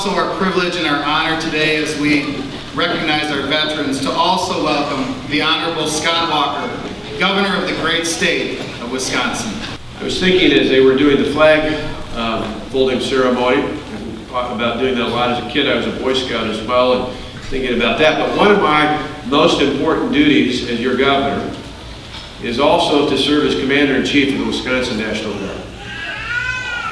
also our privilege and our honor today as we recognize our veterans to also welcome the Honorable Scott Walker, Governor of the great state of Wisconsin. I was thinking as they were doing the flag folding ceremony, about doing that a lot as a kid. I was a Boy Scout as well, and thinking about that. But one of my most important duties as your governor is also to serve as Commander-in-Chief of the Wisconsin National Guard.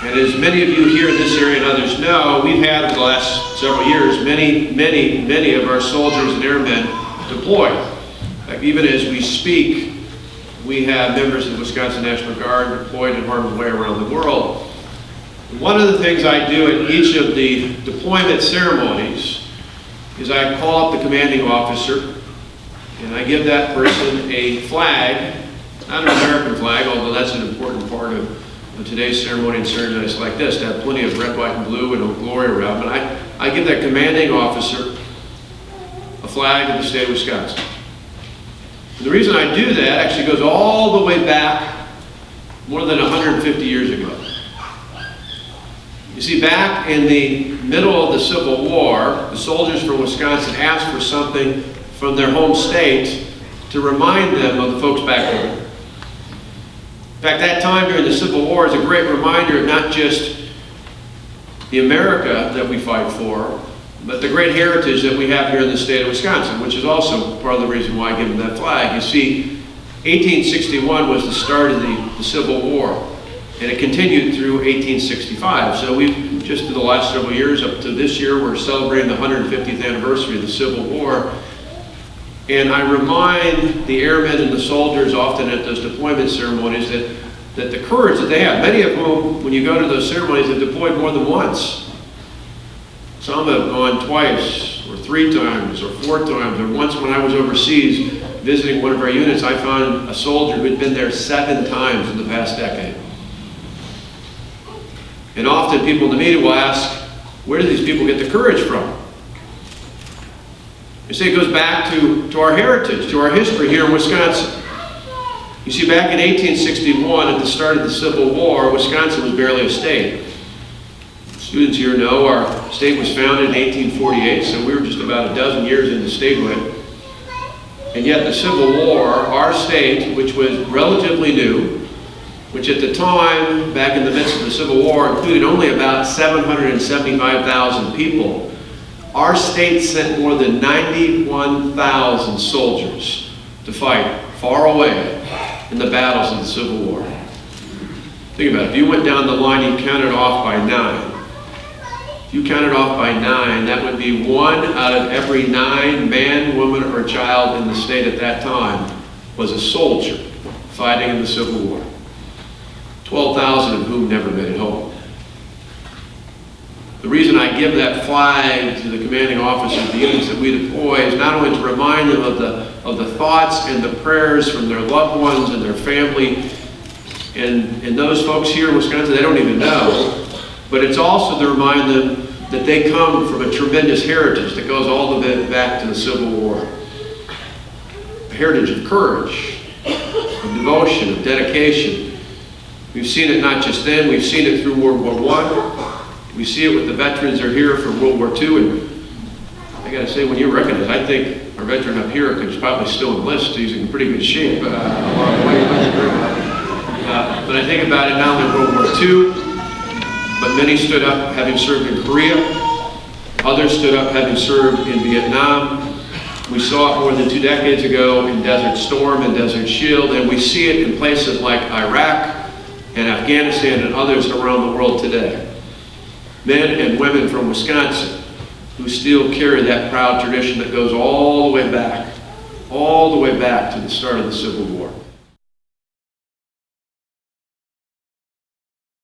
And as many of you here in this area and others know, we've had over the last several years many of our soldiers and airmen deployed. In fact, even as we speak, we have members of the Wisconsin National Guard deployed in harm's way around the world. One of the things I do at each of the deployment ceremonies is I call up the commanding officer and I give that person a flag, not an American flag, although that's an important part of today's ceremony and ceremonies like this, to have plenty of red, white, and blue and glory around. But I give that commanding officer a flag of the state of Wisconsin. And the reason I do that actually goes all the way back more than 150 years ago. You see, back in the middle of the Civil War, the soldiers from Wisconsin asked for something from their home state to remind them of the folks back home. In fact, that time during the Civil War is a great reminder of not just the America that we fight for, but the great heritage that we have here in the state of Wisconsin, which is also part of the reason why I give them that flag. You see, 1861 was the start of the Civil War. And it continued through 1865. So we've, just in the last several years, up to this year, we're celebrating the 150th anniversary of the Civil War. And I remind the airmen and the soldiers often at those deployment ceremonies that the courage that they have, many of whom, when you go to those ceremonies, have deployed more than once. Some have gone twice, or 3 times, or 4 times, or once when I was overseas visiting one of our units, I found a soldier who had been there 7 times in the past decade. And often people in the media will ask, where do these people get the courage from? I say it goes back to our heritage, to our history here in Wisconsin. You see, back in 1861, at the start of the Civil War, Wisconsin was barely a state. Students here know our state was founded in 1848, so we were just about a dozen years into statehood. And yet the Civil War, our state, which was relatively new, which at the time, back in the midst of the Civil War, included only about 775,000 people, our state sent more than 91,000 soldiers to fight far away in the battles of the Civil War. Think about it. If you went down the line, you counted off by 9. If you counted off by 9, that would be 1 out of every 9 man, woman, or child in the state at that time was a soldier fighting in the Civil War. 12,000 of whom never made it home. The reason I give that flag to the commanding officers of the units that we deploy is not only to remind them of the thoughts and the prayers from their loved ones and their family, and those folks here in Wisconsin, they don't even know, but it's also to remind them that they come from a tremendous heritage that goes all the way back to the Civil War. A heritage of courage, of devotion, of dedication. We've seen it not just then, we've seen it through World War I. We see it with the veterans that are here for World War II. And I gotta say, when you recognize, I think our veteran up here could probably still enlist. He's in pretty good shape. But I think about it not only World War II, but many stood up having served in Korea. Others stood up having served in Vietnam. We saw it more than 2 decades ago in Desert Storm and Desert Shield, and we see it in places like Iraq and Afghanistan and others around the world today. Men and women from Wisconsin who still carry that proud tradition that goes all the way back to the start of the Civil War.